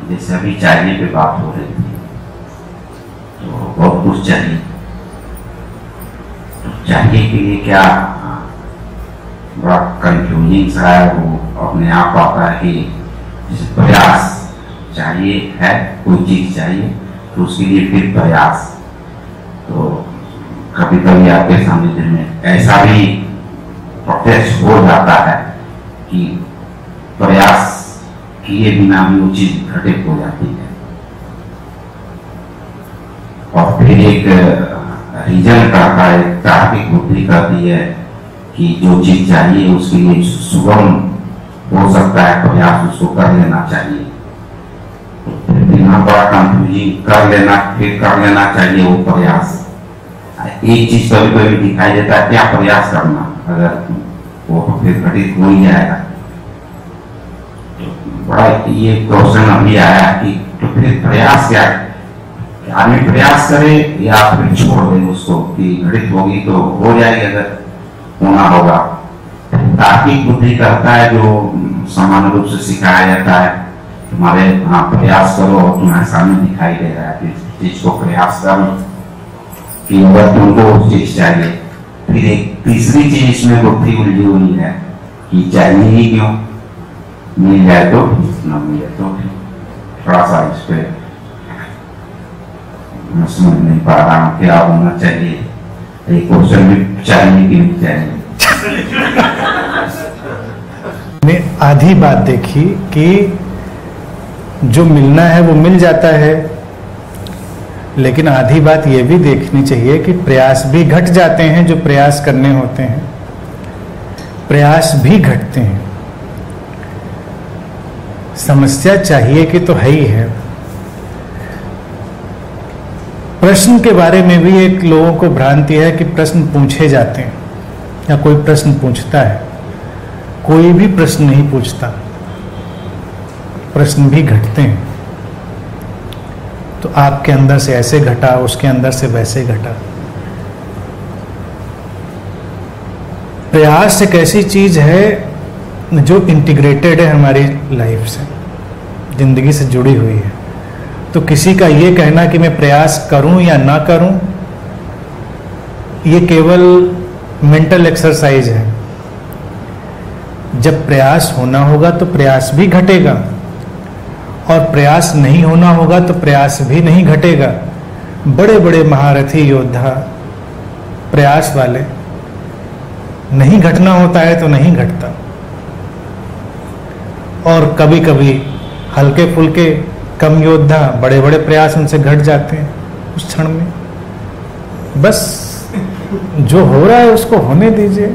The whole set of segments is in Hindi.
जैसे अभी चाहिए पे बात हो रही थी, तो बहुत कुछ चाहिए। तो चाहिए के लिए क्या बड़ा कंफ्यूजिंग सा है, वो अपने आप आता है कि जैसे प्रयास चाहिए है, कोई चीज चाहिए तो उसके लिए फिर प्रयास। तो कभी कभी आपके सामने दिल में ऐसा भी प्रत्यक्ष हो जाता है कि प्रयास किए बिना भी वो चीज घटित हो जाती है, और फिर एक रीजन करता है, तार्किक बुद्धि करती है कि जो चीज चाहिए उसके लिए सुगम हो सकता है प्रयास, उसको कर लेना चाहिए। बड़ा कंफ्यूजिंग कर लेना, फिर कर लेना चाहिए वो प्रयास। एक चीज कभी कभी दिखाई देता है, क्या प्रयास करना, अगर वो तो फिर घटित हो ही जाएगा। तो बड़ा ये क्वेश्चन अभी आया कि तो फिर प्रयास क्या है, आदमी प्रयास करे या फिर छोड़ दे उसको कि घटित होगी तो हो जाएगी अगर होना होगा। तार्किक बुद्धि करता है, जो सामान्य रूप से सिखाया जाता है, तुम्हारे प्रयास करो और तुम्हारे सामने दिखाई दे रहा है, चीज को प्रयास करो कि अगर तुमको चीज चाहिए। फिर एक तीसरी चीज इसमें बुद्धि उलझी हुई है कि चाहिए ही क्यों, मिल जाए तो न मिले तो। थोड़ा सा इस पे मैं समझ नहीं पा रहा हूँ क्या होना चाहिए, एक क्वेश्चन भी चाहिए कि नहीं चाहिए। ने आधी बात देखी कि जो मिलना है वो मिल जाता है, लेकिन आधी बात ये भी देखनी चाहिए कि प्रयास भी घट जाते हैं, जो प्रयास करने होते हैं प्रयास भी घटते हैं। समस्या चाहिए कि तो है ही है। प्रश्न के बारे में भी एक लोगों को भ्रांति है कि प्रश्न पूछे जाते हैं या कोई प्रश्न पूछता है, कोई भी प्रश्न नहीं पूछता, प्रश्न भी घटते हैं। तो आपके अंदर से ऐसे घटा, उसके अंदर से वैसे घटा। प्रयास एक ऐसी चीज है जो इंटीग्रेटेड है हमारी लाइफ से, जिंदगी से जुड़ी हुई है। तो किसी का ये कहना कि मैं प्रयास करूं या ना करूं, ये केवल मेंटल एक्सरसाइज है। जब प्रयास होना होगा तो प्रयास भी घटेगा, और प्रयास नहीं होना होगा तो प्रयास भी नहीं घटेगा। बड़े बड़े महारथी योद्धा प्रयास वाले, नहीं घटना होता है तो नहीं घटता। और कभी कभी हल्के फुल्के कम योद्धा, बड़े बड़े प्रयास उनसे घट जाते हैं उस क्षण में। बस जो हो रहा है उसको होने दीजिए,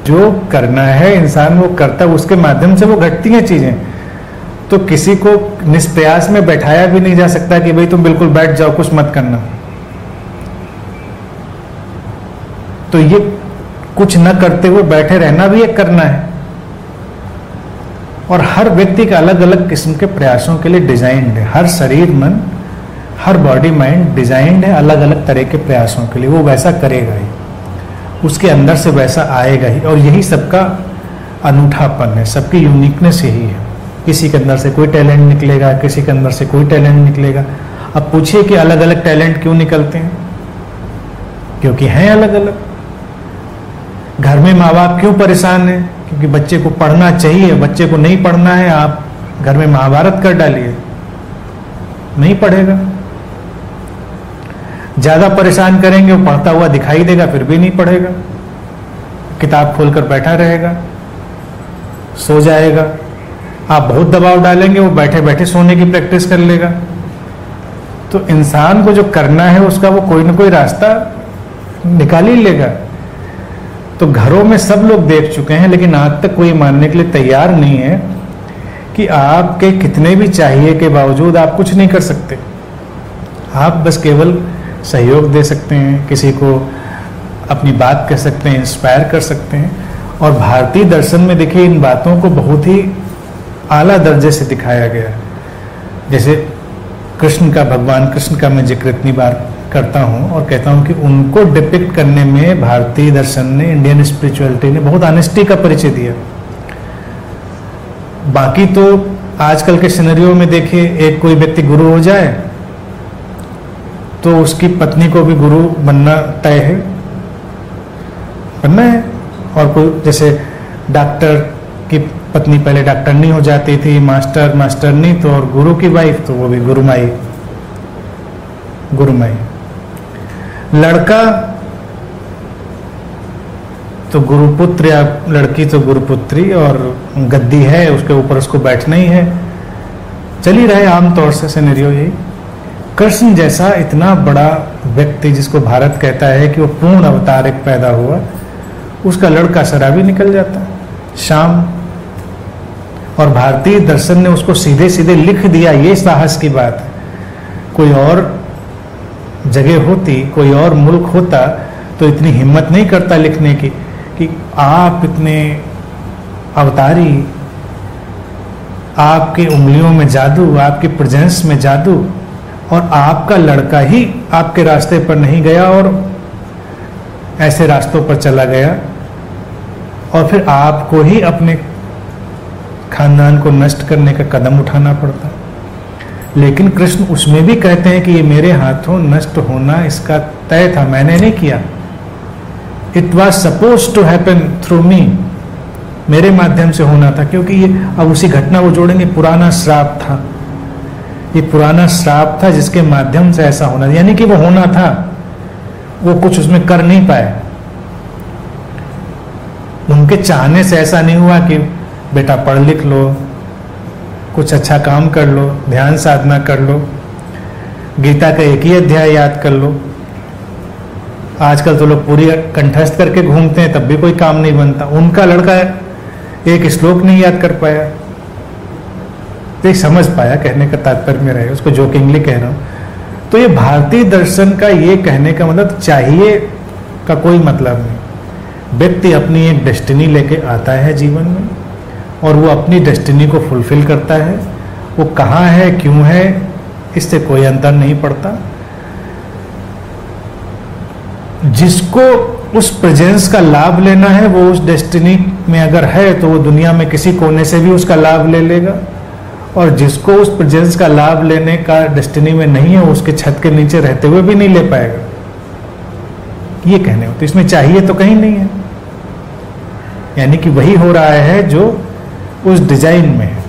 जो करना है इंसान वो करता है, उसके माध्यम से वो घटती हैं चीजें। तो किसी को निष्प्रयास में बैठाया भी नहीं जा सकता कि भाई तुम बिल्कुल बैठ जाओ, कुछ मत करना। तो ये कुछ न करते हुए बैठे रहना भी एक करना है। और हर व्यक्ति का अलग अलग किस्म के प्रयासों के लिए डिजाइंड है। हर शरीर मन, हर बॉडी माइंड डिजाइंड है अलग अलग तरह के प्रयासों के लिए। वो वैसा करेगा ही, उसके अंदर से वैसा आएगा ही। और यही सबका अनूठापन है, सबकी यूनिकनेस यही है। किसी के अंदर से कोई टैलेंट निकलेगा, किसी के अंदर से कोई टैलेंट निकलेगा। अब पूछिए कि अलग अलग टैलेंट क्यों निकलते हैं? क्योंकि हैं अलग अलग। घर में माँ बाप क्यों परेशान हैं? क्योंकि बच्चे को पढ़ना चाहिए, बच्चे को नहीं पढ़ना है। आप घर में महाभारत कर डालिए, नहीं पढ़ेगा। ज्यादा परेशान करेंगे, वो पढ़ता हुआ दिखाई देगा, फिर भी नहीं पढ़ेगा, किताब खोलकर बैठा रहेगा, सो जाएगा। आप बहुत दबाव डालेंगे, वो बैठे बैठे सोने की प्रैक्टिस कर लेगा। तो इंसान को जो करना है उसका वो कोई ना कोई रास्ता निकाल ही लेगा। तो घरों में सब लोग देख चुके हैं, लेकिन आज तक कोई मानने के लिए तैयार नहीं है कि आपके कितने भी चाहिए के बावजूद आप कुछ नहीं कर सकते। आप बस केवल सहयोग दे सकते हैं, किसी को अपनी बात कह सकते हैं, इंस्पायर कर सकते हैं। और भारतीय दर्शन में देखिए इन बातों को बहुत ही आला दर्जे से दिखाया गया। जैसे कृष्ण का, भगवान कृष्ण का मैं जिक्र इतनी बार करता हूँ और कहता हूँ कि उनको डिपिक्ट करने में भारतीय दर्शन ने, इंडियन स्पिरिचुअलिटी ने बहुत ऑनेस्टी का परिचय दिया। बाकी तो आजकल के सिनेरियो में देखिए, एक कोई व्यक्ति गुरु हो जाए तो उसकी पत्नी को भी गुरु बनना तय है, बनना है। और कोई जैसे डॉक्टर की पत्नी पहले डॉक्टर नहीं हो जाती थी, मास्टर नहीं, तो और गुरु की वाइफ तो वो भी गुरुमाई। लड़का तो गुरुपुत्र या लड़की तो गुरुपुत्री, और गद्दी है उसके ऊपर उसको बैठना ही है। चल ही रहे आमतौर से सिनेरियो यही। कृष्ण जैसा इतना बड़ा व्यक्ति जिसको भारत कहता है कि वो पूर्ण अवतार एक पैदा हुआ, उसका लड़का शराबी निकल जाता शाम, और भारतीय दर्शन ने उसको सीधे सीधे लिख दिया। ये साहस की बात है। कोई और जगह होती, कोई और मुल्क होता तो इतनी हिम्मत नहीं करता लिखने की कि आप इतने अवतारी, आपकी उंगलियों में जादू, आपकी प्रेजेंस में जादू, और आपका लड़का ही आपके रास्ते पर नहीं गया और ऐसे रास्तों पर चला गया, और फिर आपको ही अपने खानदान को नष्ट करने का कदम उठाना पड़ता। लेकिन कृष्ण उसमें भी कहते हैं कि ये मेरे हाथों नष्ट होना इसका तय था, मैंने नहीं किया। It was suppose to happen through me, मेरे माध्यम से होना था। क्योंकि ये अब उसी घटना को जोड़ेंगे, पुराना श्राप था, ये पुराना श्राप था जिसके माध्यम से ऐसा होना, यानी कि वो होना था, वो कुछ उसमें कर नहीं पाए। उनके चाहने से ऐसा नहीं हुआ कि बेटा पढ़ लिख लो, कुछ अच्छा काम कर लो, ध्यान साधना कर लो, गीता का एक ही अध्याय याद कर लो। आजकल तो लोग पूरी कंठस्थ करके घूमते हैं, तब भी कोई काम नहीं बनता। उनका लड़का एक श्लोक नहीं याद कर पाया, तो समझ पाया, कहने का तात्पर्य मेरा है, उसको जोकिंगली कह रहा हूं। तो ये भारतीय दर्शन का ये कहने का मतलब चाहिए का कोई मतलब नहीं। व्यक्ति अपनी एक डेस्टिनी लेके आता है जीवन में, और वो अपनी डेस्टिनी को फुलफिल करता है। वो कहाँ है, क्यों है, इससे कोई अंतर नहीं पड़ता। जिसको उस प्रेजेंस का लाभ लेना है, वो उस डेस्टिनी में अगर है तो वो दुनिया में किसी कोने से भी उसका लाभ ले लेगा, और जिसको उस प्रेजेंस का लाभ लेने का डेस्टिनी में नहीं है, उसके छत के नीचे रहते हुए भी नहीं ले पाएगा। ये कहने हो तो इसमें चाहिए तो कहीं नहीं है, यानी कि वही हो रहा है जो उस डिजाइन में है।